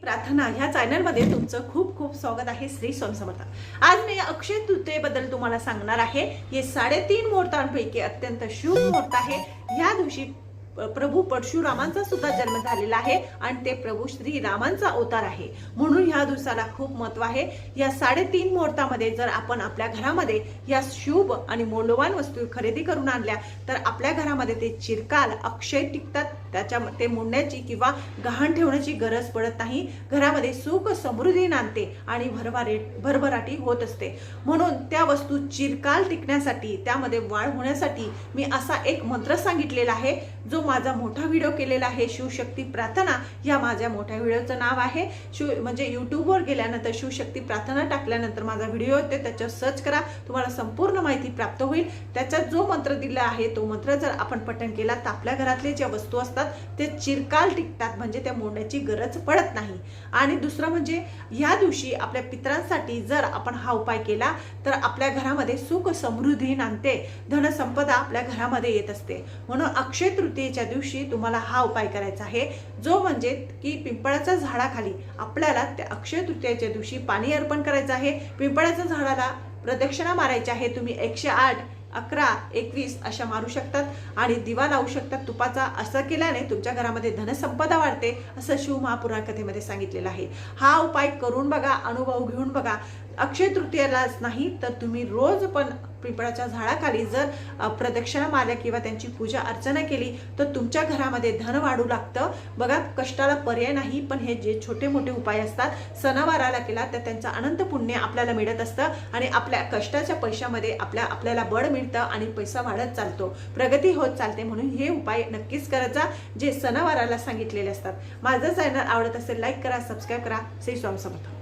प्रार्थना ह्या चॅनलमध्ये तुमचं खूप खूप स्वागत आहे। श्री स्वामी समर्थ। आज मी अक्षय तृतीयेबद्दल तुम्हाला सांगणार आहे। हे 3.5 मुहूर्तांपैकी अत्यंत शुभ मुहूर्त आहे। या दिवशी प्रभू परशुरामांचा सुद्धा जन्म झालेला आहे आणि ते प्रभू श्री रामांचा अवतार आहे, म्हणून ह्या दिवसाला खूप महत्त्व आहे। या 3.5 मुहूर्तामध्ये जर आपण आपल्या घरामध्ये या शुभ आणि मौल्यवान वस्तू खरेदी करून आणल्या तर आपल्या घरामध्ये ते चिरकाल अक्षय टिकतात। त्याच्यामध्ये मोडण्याची किंवा गहाण ठेवण्याची गरज पडत नाही। घरामध्ये सुख समृद्धी नांदते आणि भरभराटी होत असते। म्हणून त्या वस्तू चिरकाल टिकण्यासाठी, त्यामध्ये वाढ होण्यासाठी मी असा एक मंत्र सांगितलेला आहे, जो माझा मोठा व्हिडिओ केलेला आहे। शिवशक्ती प्रार्थना या माझ्या मोठ्या व्हिडिओचं नाव आहे। म्हणजे यूट्यूबवर गेल्यानंतर शिवशक्ती प्रार्थना टाकल्यानंतर माझा व्हिडिओ येते, त्याच्यावर सर्च करा, तुम्हाला संपूर्ण माहिती प्राप्त होईल। त्याच्यात जो मंत्र दिला आहे तो मंत्र जर आपण पठण केला तर आपल्या घरातले ज्या वस्तू असतात ते चिरकाल टिकतात, म्हणजे त्या मोडण्याची गरज पडत नाही। आणि दुसरं म्हणजे या दिवशी आपल्या पितरांसाठी जर आपण हा उपाय केला तर आपल्या घरामध्ये सुख समृद्धी नांदते, धनसंपदा आपल्या घरामध्ये येत असते। म्हणून अक्षय तृतीयेच्या दिवशी तुम्हाला हा उपाय करायचा आहे, जो म्हणजे की पिंपळाच्या झाडाखाली आपल्याला त्या अक्षय तृतीयेच्या दिवशी पाणी अर्पण करायचं आहे। पिंपळाच्या झाडाला प्रदक्षिणा मारायची आहे। तुम्ही 108, 11, 21 अशा मारू शकतात आणि दिवा लावू शकतात तुपाचा। असं केल्याने तुमच्या घरामध्ये धनसंपदा वाढते, असं शिव महापुराण कथेमध्ये सांगितलेलं आहे। हा उपाय करून बघा, अनुभव घेऊन बघा। अक्षय तृतीयेलाच नाही तर तुम्ही रोज पण पिंपळाच्या झाडाखाली जर प्रदक्षिणा मारल्या किंवा त्यांची पूजा अर्चना केली तर तुमच्या घरामध्ये धन वाढू लागतं। बघा, कष्टाला पर्याय नाही, पण हे जे छोटे मोठे उपाय असतात सणावाराला केला तर त्यांचं अनंत पुण्य आपल्याला मिळत असतं आणि आपल्या कष्टाच्या पैशामध्ये आपल्याला बळ मिळतं आणि पैसा वाढत चालतो, प्रगती होत चालते। म्हणून हे उपाय नक्कीच करत जा जे सणावाराला सांगितलेले असतात। माझं चॅनल आवडत असेल लाईक करा, सबस्क्राईब करा। श्री स्वामी समर्थ।